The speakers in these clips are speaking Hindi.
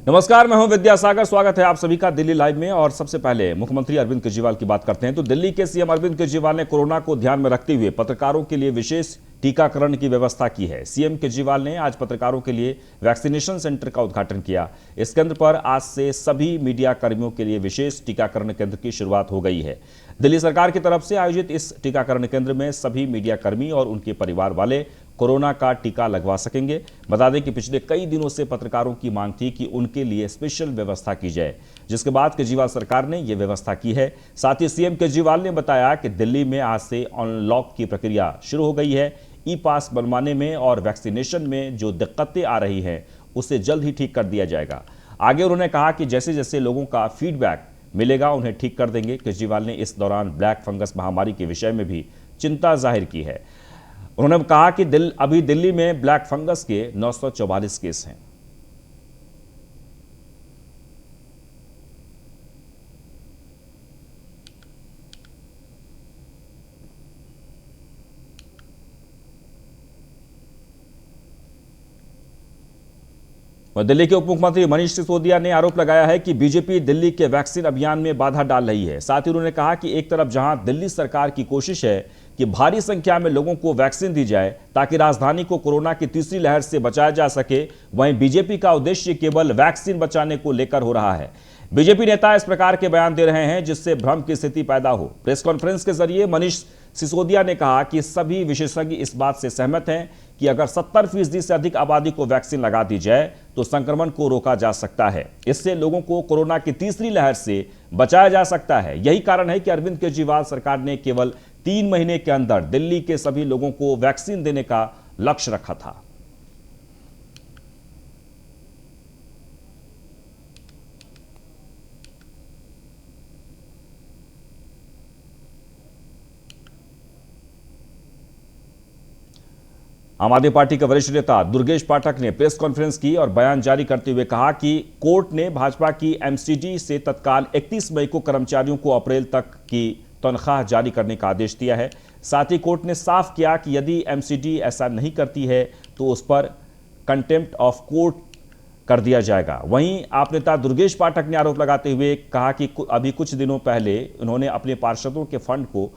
नमस्कार, मैं हूं विद्यासागर। स्वागत है आप सभी का दिल्ली लाइव में। और सबसे पहले मुख्यमंत्री अरविंद केजरीवाल की बात करते हैं। तो दिल्ली के सीएम अरविंद केजरीवाल ने कोरोना को ध्यान में रखते हुए पत्रकारों के लिए विशेष टीकाकरण की व्यवस्था की है। सीएम केजरीवाल ने आज पत्रकारों के लिए वैक्सीनेशन सेंटर का उद्घाटन किया। इस केंद्र पर आज से सभी मीडिया कर्मियों के लिए विशेष टीकाकरण केंद्र की शुरुआत हो गई है। दिल्ली सरकार की तरफ से आयोजित इस टीकाकरण केंद्र में सभी मीडिया कर्मी और उनके परिवार वाले कोरोना का टीका लगवा सकेंगे। बता दें कि पिछले कई दिनों से पत्रकारों की मांग थी कि उनके लिए स्पेशल व्यवस्था की जाए, जिसके बाद केजरीवाल सरकार ने यह व्यवस्था की है। साथ ही सीएम केजरीवाल ने बताया कि दिल्ली में आज से अनलॉक की प्रक्रिया शुरू हो गई है। ई पास बनवाने में और वैक्सीनेशन में जो दिक्कतें आ रही हैं उसे जल्द ही ठीक कर दिया जाएगा। आगे उन्होंने कहा कि जैसे जैसे लोगों का फीडबैक मिलेगा उन्हें ठीक कर देंगे। केजरीवाल ने इस दौरान ब्लैक फंगस महामारी के विषय में भी चिंता जाहिर की है। उन्होंने कहा कि अभी दिल्ली में ब्लैक फंगस के 944 केस हैं। दिल्ली के उप मुख्यमंत्री मनीष सिसोदिया ने आरोप लगाया है कि बीजेपी दिल्ली के वैक्सीन अभियान में बाधा डाल रही है। साथ ही उन्होंने कहा कि एक तरफ जहां दिल्ली सरकार की कोशिश है कि भारी संख्या में लोगों को वैक्सीन दी जाए ताकि राजधानी को कोरोना की तीसरी लहर से बचाया जा सके, वहीं बीजेपी का उद्देश्य केवल वैक्सीन बचाने को लेकर हो रहा है। बीजेपी नेता इस प्रकार के बयान दे रहे हैं जिससे भ्रम की स्थिति पैदा हो। प्रेस कॉन्फ्रेंस के जरिए मनीष सिसोदिया ने कहा कि सभी विशेषज्ञ इस बात से सहमत हैं कि अगर 70% से अधिक आबादी को वैक्सीन लगा दी जाए तो संक्रमण को रोका जा सकता है। इससे लोगों को कोरोना की तीसरी लहर से बचाया जा सकता है। यही कारण है कि अरविंद केजरीवाल सरकार ने केवल 3 महीने के अंदर दिल्ली के सभी लोगों को वैक्सीन देने का लक्ष्य रखा था। आम आदमी पार्टी के वरिष्ठ नेता दुर्गेश पाठक ने प्रेस कॉन्फ्रेंस की और बयान जारी करते हुए कहा कि कोर्ट ने भाजपा की एमसीडी से तत्काल 31 मई को कर्मचारियों को अप्रैल तक की तनख्वाह जारी करने का आदेश दिया है। साथ ही कोर्ट ने साफ किया कि यदि एमसीडी ऐसा नहीं करती है तो उस पर कंटेम्प्ट ऑफ कोर्ट कर दिया जाएगा। वहीं आप नेता दुर्गेश पाठक ने आरोप लगाते हुए कहा कि अभी कुछ दिनों पहले उन्होंने अपने पार्षदों के फंड को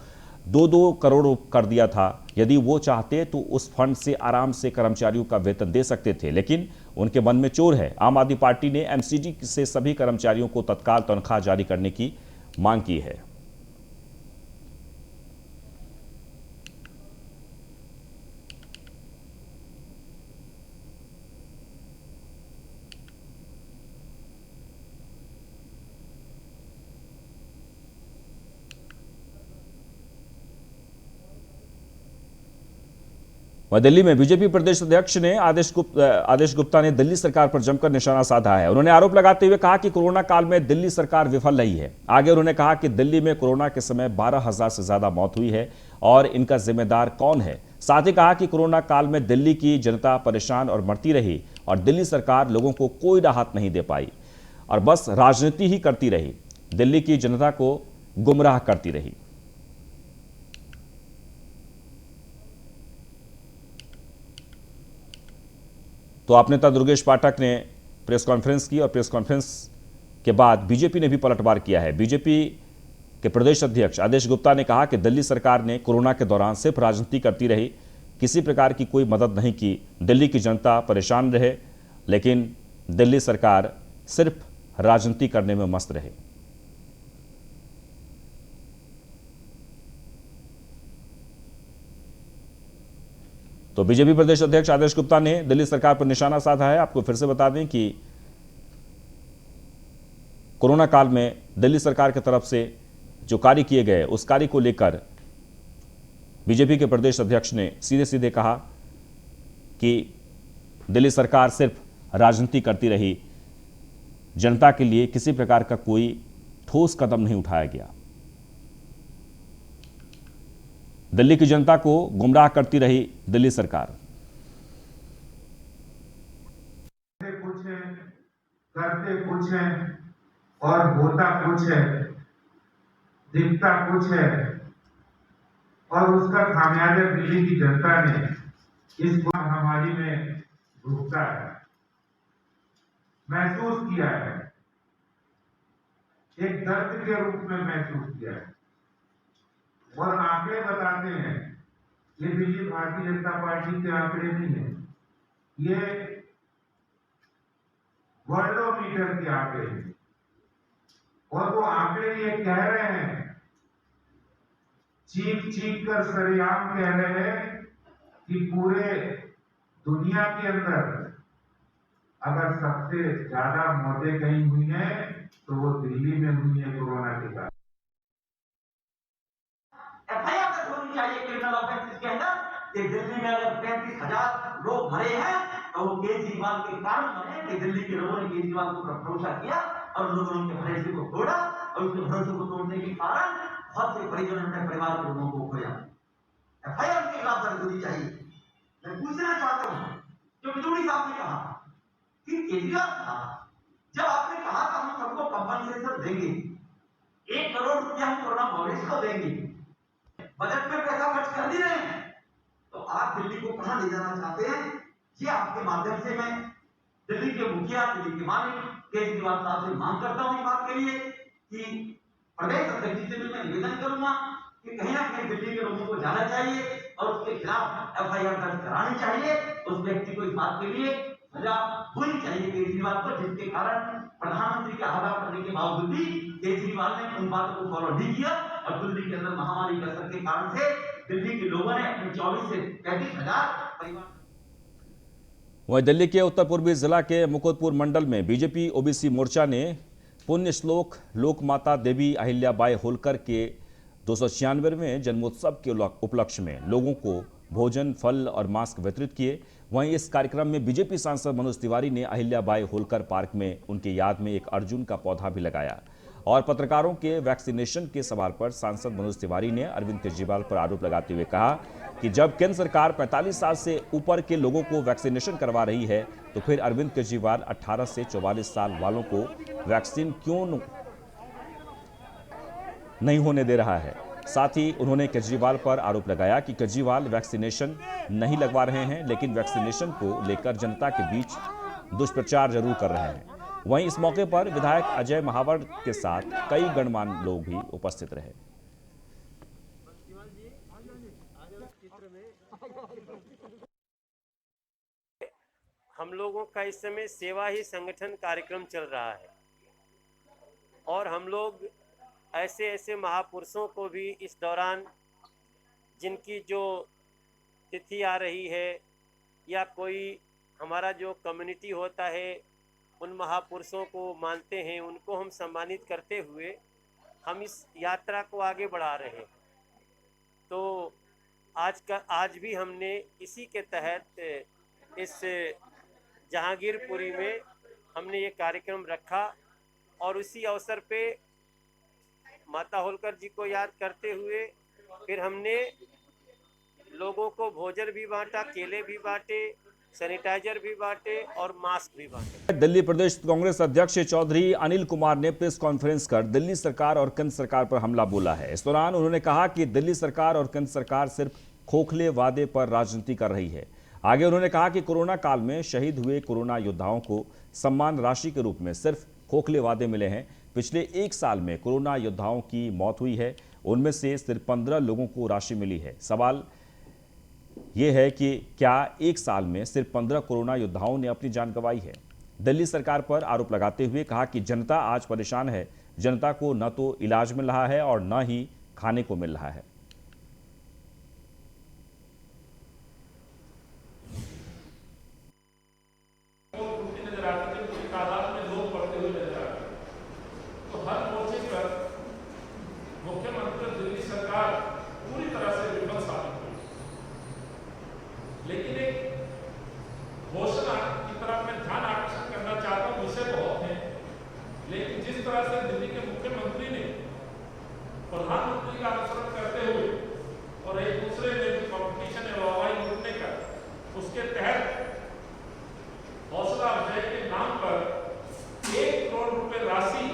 2-2 करोड़ कर दिया था। यदि वो चाहते तो उस फंड से आराम से कर्मचारियों का वेतन दे सकते थे, लेकिन उनके मन में चोर है। आम आदमी पार्टी ने एमसीडी से सभी कर्मचारियों को तत्काल तनख्वाह जारी करने की मांग की है। वह दिल्ली में बीजेपी प्रदेश अध्यक्ष ने आदेश गुप्ता ने दिल्ली सरकार पर जमकर निशाना साधा है। उन्होंने आरोप लगाते हुए कहा कि कोरोना काल में दिल्ली सरकार विफल रही है। आगे उन्होंने कहा कि दिल्ली में कोरोना के समय 12,000 से ज्यादा मौत हुई है और इनका जिम्मेदार कौन है। साथ ही कहा कि कोरोना काल में दिल्ली की जनता परेशान और मरती रही और दिल्ली सरकार लोगों को कोई राहत नहीं दे पाई और बस राजनीति ही करती रही, दिल्ली की जनता को गुमराह करती रही। तो आप नेता दुर्गेश पाठक ने प्रेस कॉन्फ्रेंस की और प्रेस कॉन्फ्रेंस के बाद बीजेपी ने भी पलटवार किया है। बीजेपी के प्रदेश अध्यक्ष आदेश गुप्ता ने कहा कि दिल्ली सरकार ने कोरोना के दौरान सिर्फ राजनीति करती रही, किसी प्रकार की कोई मदद नहीं की। दिल्ली की जनता परेशान रहे, लेकिन दिल्ली सरकार सिर्फ राजनीति करने में मस्त रहे। तो बीजेपी प्रदेश अध्यक्ष आदेश गुप्ता ने दिल्ली सरकार पर निशाना साधा है। आपको फिर से बता दें कि कोरोना काल में दिल्ली सरकार की तरफ से जो कार्य किए गए उस कार्य को लेकर बीजेपी के प्रदेश अध्यक्ष ने सीधे सीधे कहा कि दिल्ली सरकार सिर्फ राजनीति करती रही, जनता के लिए किसी प्रकार का कोई ठोस कदम नहीं उठाया गया। दिल्ली की जनता को गुमराह करती रही दिल्ली सरकार। कुछ है, करते कुछ है और होता कुछ है, दिखता कुछ है और उसका खामियाजा दिल्ली की जनता ने इस महामारी में भुगता है। महसूस किया है, एक दर्द के रूप में महसूस किया है। और आंकड़े बताते हैं, ये दिल्ली भारतीय जनता पार्टी के आंकड़े नहीं है, ये वर्ल्डोमीटर के आंकड़े हैं। और वो आंकड़े ये कह रहे हैं, चीख चीख कर सरेआम कह रहे हैं कि पूरे दुनिया के अंदर अगर सबसे ज्यादा मौतें कहीं हुई हैं तो वो दिल्ली में हुई है कोरोना के कारण। एफआईआर तक होनी चाहिए क्रिमिनल ऑफेंसेस के अंदर कि दिल्ली में अगर 35,000 लोग मरे हैं तो वो केजरीवाल के कारण मरे कि दिल्ली के लोगों ने केजरीवाल को भरोसा किया और लोगों ने उनके भरोसे को तोड़ा और उसके भरोसे को तोड़ने के कारण बहुत से परिजनों ने परिवार के लोगों को खोया। एफआईआर के खिलाफ दर्ज होनी चाहिए। मैं पूछना चाहता हूँ, जो बिजूड़ी साहब ने कहा कि केजरीवाल साहब, जब आपने कहा था हम सबको कंपनसेशन देंगे, 1 करोड़ रुपया हम कोरोना वॉरियर्स को देंगे, बजट में पैसा खर्च कर दिए हैं, तो आप दिल्ली को कहां ले जाना चाहते हैं? ये आपके माध्यम से मैं दिल्ली के मुखिया, दिल्ली के मालिक केजरीवाल साहब से मांग करता हूं इस बात के लिए कि प्रदेश अध्यक्ष जी से भी मैं निवेदन करूंगा कि कहीं ना कहीं दिल्ली के लोगों को जाना चाहिए और उसके खिलाफ एफआईआर दर्ज करानी चाहिए। उस व्यक्ति को इस बात के लिए सजा होनी चाहिए केजरीवाल को, जिसके कारण प्रधानमंत्री के आह्वान करने के बावजूद भी केजरीवाल ने उन बातों को फॉलो नहीं किया और दिल्ली के अंदर महामारी के असर के कारण से दिल्ली के लोगों ने अपने 24 से 35,000 परिवार। वहीं दिल्ली के उत्तर पूर्वी जिला के मुकुंदपुर मंडल में बीजेपी ओबीसी मोर्चा ने पुण्य श्लोक लोक माता देवी अहिल्याबाई होलकर के 296वें जन्मोत्सव के उपलक्ष्य में लोगों को भोजन, फल और मास्क वितरित किए। वहीं इस कार्यक्रम में बीजेपी सांसद मनोज तिवारी ने अहिल्याबाई होलकर पार्क में उनकी याद में एक अर्जुन का पौधा भी लगाया। और पत्रकारों के वैक्सीनेशन के सवाल पर सांसद मनोज तिवारी ने अरविंद केजरीवाल पर आरोप लगाते हुए कहा कि जब केंद्र सरकार 45 साल से ऊपर के लोगों को वैक्सीनेशन करवा रही है तो फिर अरविंद केजरीवाल 18 से 44 साल वालों को वैक्सीन क्यों नहीं होने दे रहा है। साथ ही उन्होंने केजरीवाल पर आरोप लगाया कि केजरीवाल वैक्सीनेशन नहीं लगवा रहे हैं, लेकिन वैक्सीनेशन को लेकर जनता के बीच दुष्प्रचार जरूर कर रहे हैं। वहीं इस मौके पर विधायक अजय महावर के साथ कई गणमान्य लोग भी उपस्थित रहे। हम लोगों का इस समय सेवा ही संगठन कार्यक्रम चल रहा है और हम लोग ऐसे ऐसे महापुरुषों को भी इस दौरान, जिनकी जो तिथि आ रही है या कोई हमारा जो कम्युनिटी होता है उन महापुरुषों को मानते हैं, उनको हम सम्मानित करते हुए हम इस यात्रा को आगे बढ़ा रहे हैं। तो आज भी हमने इसी के तहत इस जहांगीरपुरी में हमने ये कार्यक्रम रखा और उसी अवसर पे माता होलकर जी को याद करते हुए फिर हमने लोगों को भोजन भी बांटा, केले भी बांटे, सैनिटाइजर भी बांटे और मास्क भी बांटे। दिल्ली प्रदेश कांग्रेस अध्यक्ष चौधरी अनिल कुमार ने प्रेस कॉन्फ्रेंस कर दिल्ली सरकार और केंद्र सरकार पर हमला बोला है। इस दौरान उन्होंने कहा कि दिल्ली सरकार और केंद्र सरकार सिर्फ खोखले वादे पर राजनीति कर रही है। आगे उन्होंने कहा कि कोरोना काल में शहीद हुए कोरोना योद्धाओं को सम्मान राशि के रूप में सिर्फ खोखले वादे मिले हैं। पिछले 1 साल में कोरोना योद्धाओं की मौत हुई है, उनमें से सिर्फ 15 लोगों को राशि मिली है। सवाल यह है कि क्या 1 साल में सिर्फ 15 कोरोना योद्धाओं ने अपनी जान गंवाई है। दिल्ली सरकार पर आरोप लगाते हुए कहा कि जनता आज परेशान है, जनता को न तो इलाज मिल रहा है और न ही खाने को मिल रहा है। लेकिन एक घोषणा की तरफ मैं ध्यान आकर्षण करना चाहता हूं, विषय बहुत है, लेकिन जिस तरह से दिल्ली के मुख्यमंत्री ने प्रधानमंत्री का अनुसरण करते हुए और एक दूसरे में जो कॉम्पिटिशन है वाहवाही लूटने का, उसके तहत हौसला अफजाई के नाम पर 1 करोड़ रुपए राशि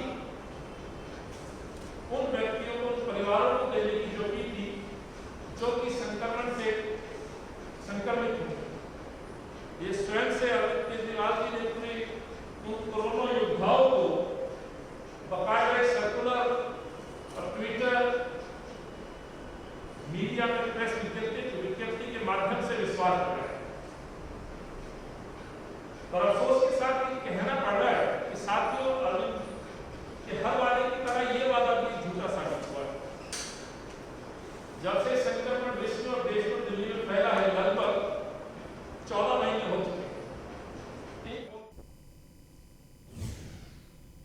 उन व्यक्तियों को, उन परिवारों को देने की जो की थी जो कि संक्रमण से संक्रमित हुए। ये स्वयं से अरविंद केजरीवाल जी ने पूरी कोरोना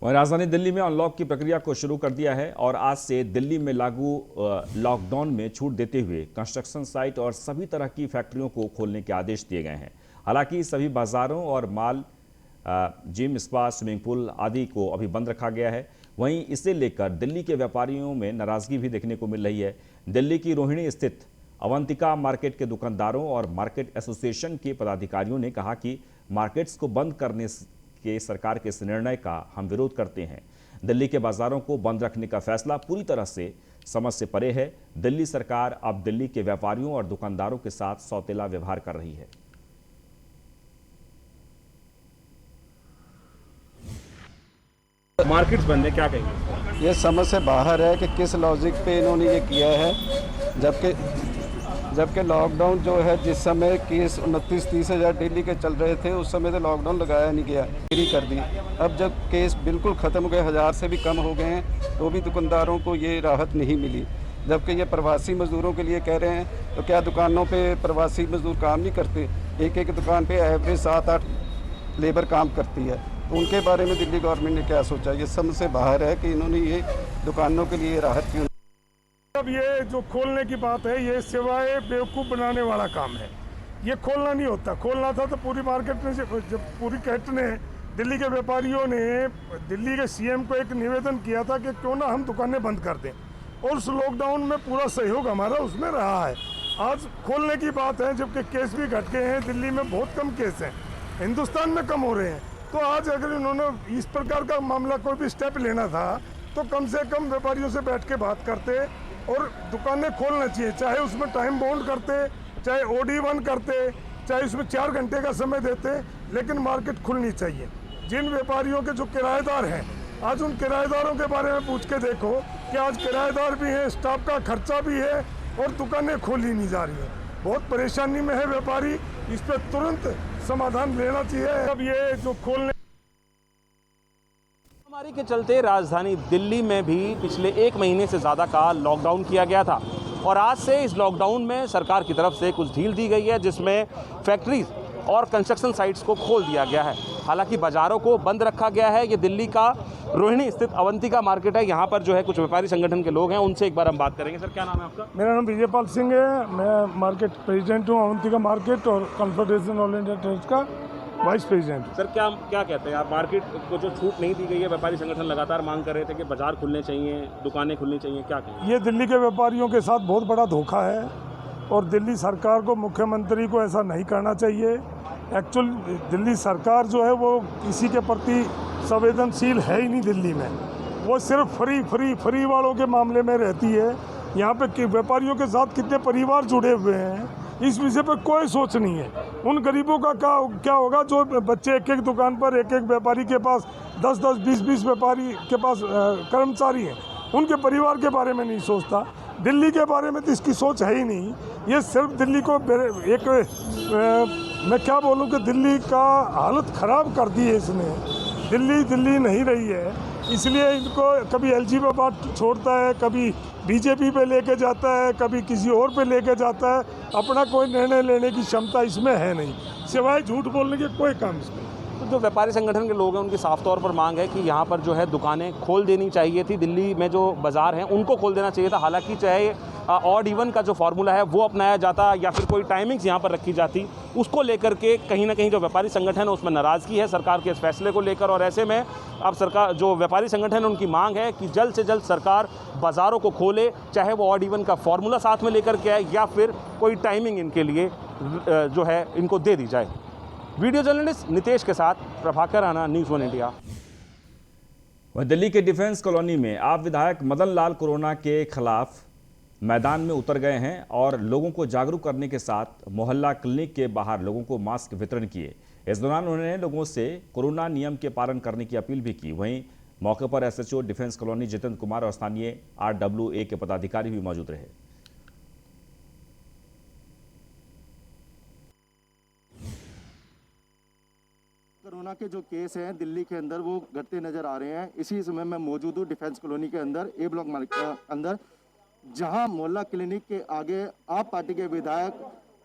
वहीं राजधानी दिल्ली में अनलॉक की प्रक्रिया को शुरू कर दिया है और आज से दिल्ली में लागू लॉकडाउन में छूट देते हुए कंस्ट्रक्शन साइट और सभी तरह की फैक्ट्रियों को खोलने के आदेश दिए गए हैं। हालांकि सभी बाजारों और mall, gym, spa, swimming pool आदि को अभी बंद रखा गया है। वहीं इसे लेकर दिल्ली के व्यापारियों में नाराजगी भी देखने को मिल रही है। दिल्ली की रोहिणी स्थित अवंतिका मार्केट के दुकानदारों और मार्केट एसोसिएशन के पदाधिकारियों ने कहा कि मार्केट्स को बंद करने के सरकार के इस निर्णय का हम विरोध करते हैं। दिल्ली के बाजारों को बंद रखने का फैसला पूरी तरह से समझ से परे है। दिल्ली सरकार अब दिल्ली के व्यापारियों और दुकानदारों के साथ सौतेला व्यवहार कर रही है। मार्केट्स बंद है, क्या कहेंगे? ये समझ से बाहर है कि किस लॉजिक पे इन्होंने ये किया है, जबकि लॉकडाउन जो है, जिस समय केस 29-30 हज़ार डेली के चल रहे थे, उस समय तो लॉकडाउन लगाया नहीं गया, फ्री कर दी। अब जब केस बिल्कुल ख़त्म हो गए, 1000 से भी कम हो गए हैं, तो भी दुकानदारों को ये राहत नहीं मिली। जबकि ये प्रवासी मज़दूरों के लिए कह रहे हैं, तो क्या दुकानों पे प्रवासी मज़दूर काम नहीं करते? एक दुकान पे एवरेज 7-8 लेबर काम करती है। तो उनके बारे में दिल्ली गवर्नमेंट ने क्या सोचा? ये समझ से बाहर है कि इन्होंने ये दुकानों के लिए राहत क्यों। अब ये जो खोलने की बात है, ये सिवाय बेवकूफ़ बनाने वाला काम है। ये खोलना नहीं होता। खोलना था तो पूरी मार्केट में जब पूरी कैट ने, दिल्ली के व्यापारियों ने दिल्ली के सीएम को एक निवेदन किया था कि क्यों ना हम दुकानें बंद कर दें, और उस लॉकडाउन में पूरा सहयोग हमारा उसमें रहा है। आज खोलने की बात है, जबकि केस भी घट गए हैं। दिल्ली में बहुत कम केस हैं, हिंदुस्तान में कम हो रहे हैं। तो आज अगर इन्होंने इस प्रकार का मामला कोई भी स्टेप लेना था, तो कम से कम व्यापारियों से बैठ के बात करते और दुकानें खोलना चाहिए। चाहे उसमें टाइम बाउंड करते, चाहे OD1 करते, चाहे उसमें 4 घंटे का समय देते, लेकिन मार्केट खुलनी चाहिए। जिन व्यापारियों के जो किराएदार हैं, आज उन किराएदारों के बारे में पूछ के देखो कि आज किराएदार भी हैं, स्टाफ का खर्चा भी है और दुकानें खोली नहीं जा रही हैं। बहुत परेशानी में है व्यापारी, इस पर तुरंत समाधान लेना चाहिए। अब ये जो खोलने महामारी के चलते राजधानी दिल्ली में भी पिछले 1 महीने से ज़्यादा का लॉकडाउन किया गया था, और आज से इस लॉकडाउन में सरकार की तरफ से कुछ ढील दी गई है, जिसमें फैक्ट्रीज और कंस्ट्रक्शन साइट्स को खोल दिया गया है। हालांकि बाज़ारों को बंद रखा गया है। ये दिल्ली का रोहिणी स्थित अवंतिका मार्केट है। यहाँ पर जो है कुछ व्यापारी संगठन के लोग हैं, उनसे एक बार हम बात करेंगे। सर, क्या नाम है आपका? मेरा नाम विजयपाल सिंह है। मैं मार्केट प्रेसिडेंट हूँ, अवंतिका मार्केट और कॉन्फेडरेशन ऑल इंडिया ट्रेड का वाइस प्रेसिडेंट। सर, क्या कहते हैं आप? मार्केट को जो छूट नहीं दी गई है, व्यापारी संगठन लगातार मांग कर रहे थे कि बाजार खुलने चाहिए, दुकानें खुलनी चाहिए, क्या कहें? ये दिल्ली के व्यापारियों के साथ बहुत बड़ा धोखा है, और दिल्ली सरकार को, मुख्यमंत्री को ऐसा नहीं करना चाहिए। एक्चुअल दिल्ली सरकार जो है वो किसी के प्रति संवेदनशील है ही नहीं दिल्ली में। वो सिर्फ फ्री वालों के मामले में रहती है। यहाँ पे व्यापारियों के साथ कितने परिवार जुड़े हुए हैं, इस विषय पर कोई सोच नहीं है। उन गरीबों का क्या होगा जो बच्चे एक दुकान पर, एक व्यापारी के पास 10-10, 20-20 व्यापारी के पास कर्मचारी हैं, उनके परिवार के बारे में नहीं सोचता। दिल्ली के बारे में तो इसकी सोच है ही नहीं। ये सिर्फ दिल्ली को मैं क्या बोलूं कि दिल्ली का हालत ख़राब कर दी है इसने। दिल्ली नहीं रही है, इसलिए इनको कभी LG पे बात छोड़ता है, कभी BJP पे लेके जाता है, कभी किसी और पे लेके जाता है। अपना कोई निर्णय लेने की क्षमता इसमें है नहीं, सिवाय झूठ बोलने के कोई काम इसमें। तो जो व्यापारी संगठन के लोग हैं, उनकी साफ तौर पर मांग है कि यहाँ पर जो है दुकानें खोल देनी चाहिए थी। दिल्ली में जो बाज़ार हैं उनको खोल देना चाहिए था। हालांकि चाहे ऑड इवन का जो फार्मूला है वो अपनाया जाता, या फिर कोई टाइमिंग्स यहाँ पर रखी जाती, उसको लेकर के कहीं ना कहीं जो व्यापारी संगठन है उसमें नाराज़गी है सरकार के इस फैसले को लेकर। और ऐसे में अब सरकार, जो व्यापारी संगठन है, उनकी मांग है कि जल्द से जल्द सरकार बाज़ारों को खोले, चाहे वो ऑड इवन का फार्मूला साथ में लेकर के आए, या फिर कोई टाइमिंग इनके लिए जो है इनको दे दी जाए। वीडियो जर्नलिस्ट नितेश के साथ प्रभाकर राणा, न्यूज़ 1 इंडिया। वह दिल्ली के डिफेंस कॉलोनी में आप विधायक मदन लाल कोरोना के खिलाफ मैदान में उतर गए हैं और लोगों को जागरूक करने के साथ मोहल्ला क्लिनिक के बाहर लोगों को मास्क वितरण किए। इस दौरान उन्होंने लोगों से कोरोना नियम के पालन करने की अपील भी की। वहीं मौके पर SHO defence colony Jitendra Kumar और स्थानीय RWA के पदाधिकारी भी मौजूद रहे। कोरोना के जो केस हैं दिल्ली के अंदर वो घटते नज़र आ रहे हैं। इसी समय मैं मौजूद हूँ डिफेंस कॉलोनी के अंदर, A ब्लॉक अंदर, जहां मोहल्ला क्लिनिक के आगे आप पार्टी के विधायक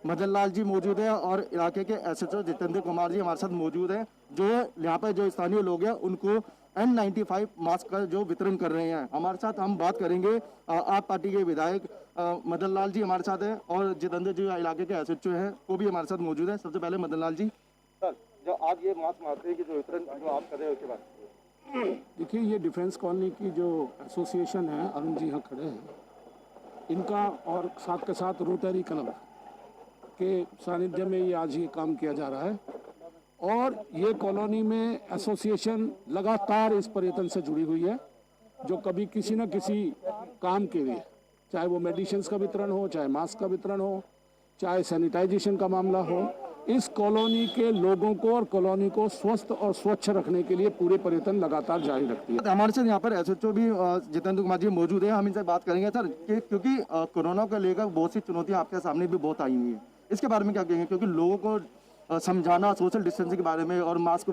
मदन लाल जी मौजूद हैं और इलाके के SHO जितेंद्र कुमार जी हमारे साथ मौजूद हैं, जो यहाँ पर जो स्थानीय लोग हैं उनको N95 मास्क का जो वितरण कर रहे हैं। हमारे साथ हम बात करेंगे आप पार्टी के विधायक मदन लाल जी हमारे साथ हैं और जितेंद्र जी इलाके के एसएचओ हैं वो भी हमारे साथ मौजूद है। सबसे पहले मदन लाल जी, सर जो आज ये मास्क मारते हैं कि जो वितरण जो आप कर रहे हो उसके बाद देखिए, ये डिफेंस कॉलोनी की जो एसोसिएशन है, अरुण जी यहाँ खड़े हैं, इनका और साथ के साथ रोटरी क्लब के सानिध्य में ये आज ये काम किया जा रहा है। और ये कॉलोनी में एसोसिएशन लगातार इस पर्यटन से जुड़ी हुई है, जो कभी किसी न किसी काम के लिए, चाहे वो मेडिसिन्स का वितरण हो, चाहे मास्क का वितरण हो, चाहे सैनिटाइजेशन का मामला हो, इस कॉलोनी के लोगों को और कॉलोनी को स्वस्थ और स्वच्छ रखने के लिए पूरे पर्यटन लगातार जारी रखती है। हमारे साथ यहाँ पर एसएचओ भी जितेंद्र कुमार जी मौजूद है, हम इनसे बात करेंगे सर क्योंकि कोरोना को लेकर बहुत सी चुनौतियाँ आपके सामने भी बहुत आई हुई है, इसके बारे में क्या कहेंगे? क्योंकि लोगों को समझाना, सोशल डिस्टेंसिंग के बारे में और मास्क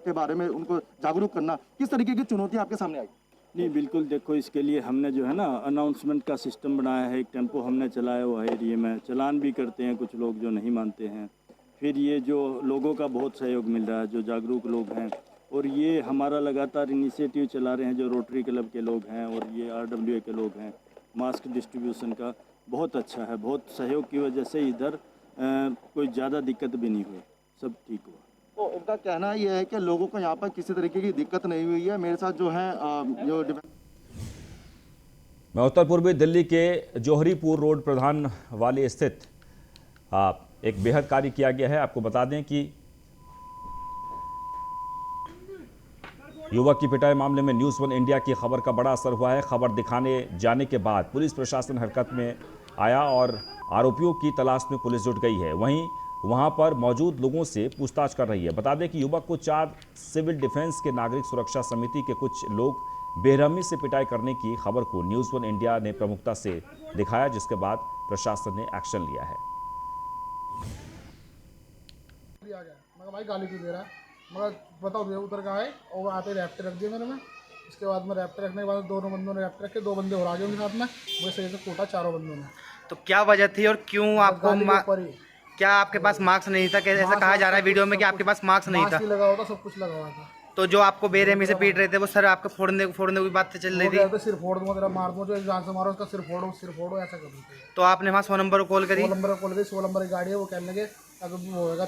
के बारे में उनको जागरूक करना, किस तरीके की चुनौतियाँ आपके सामने आई? नहीं, बिल्कुल देखो, इसके लिए हमने जो है ना अनाउंसमेंट का सिस्टम बनाया है। एक टेम्पो हमने चलाया हुआ है एरिया में, चलान भी करते हैं कुछ लोग जो नहीं मानते हैं। फिर ये जो लोगों का बहुत सहयोग मिल रहा है, जो जागरूक लोग हैं, और ये हमारा लगातार इनिशिएटिव चला रहे हैं जो रोटरी क्लब के लोग हैं और ये RWA के लोग हैं। मास्क डिस्ट्रीब्यूशन का बहुत अच्छा है, बहुत सहयोग की वजह से इधर कोई ज़्यादा दिक्कत भी नहीं हुई, सब ठीक हुआ। तो उनका कहना यह है कि लोगों को यहाँ पर किसी तरीके की दिक्कत नहीं हुई है। मेरे साथ जो है मैं उत्तर पूर्वी दिल्ली के जौहरीपुर रोड प्रधान वाले स्थित एक बेहद कार्य किया गया है। आपको बता दें कि युवक की पिटाई मामले में न्यूज़ 1 इंडिया की खबर का बड़ा असर हुआ है। खबर दिखाने जाने के बाद पुलिस प्रशासन हरकत में आया और आरोपियों की तलाश में पुलिस जुट गई है। वहीं वहां पर मौजूद लोगों से पूछताछ कर रही है। बता दें कि युवक को 4 सिविल डिफेंस के नागरिक सुरक्षा समिति के कुछ लोग बेरहमी से पिटाई करने की खबर को न्यूज़ 1 इंडिया ने प्रमुखता से दिखाया, जिसके बाद प्रशासन ने एक्शन लिया है। मगर भाई गाली क्यों दे रहा है? मगर बताओ भैया उतर कहाँ है? और आते रैप्टर रख दिए मैंने में। इसके बाद में रैप्टर रखने के बाद दोनों बंदों ने रैप्टर रखे, 2 बंदे और आ गए उनके साथ में, मुझे सही से कूटा 4 बंदों ने। तो क्या वजह थी और क्यों आपको क्या आपके पास मार्क्स नहीं था? कैसे ऐसा कहा जा रहा है वीडियो में कि आपके पास मार्क्स नहीं था? लगा हुआ था, सब कुछ लगा हुआ था। तो जो आपको बेरहमी से पीट रहे थे वो सर आपको फोड़ने की बात चल रही थी? सिर फोड़ दूंगा तेरा, मार दूंगा, जो जान से मारो उसका सिर फोड़ो ऐसा कर दूंगा। तो आपने वहाँ 100 नंबर को कॉल करी? 100 नंबर कॉल करी, 100 नंबर की गाड़ी है, वो कहने लगे अगर वो होगा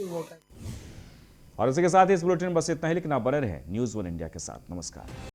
वो। और इसी के साथ इस बुलेटिन में बस इतना ही, लेकिन आप बने रहें न्यूज़ 1 इंडिया के साथ। नमस्कार।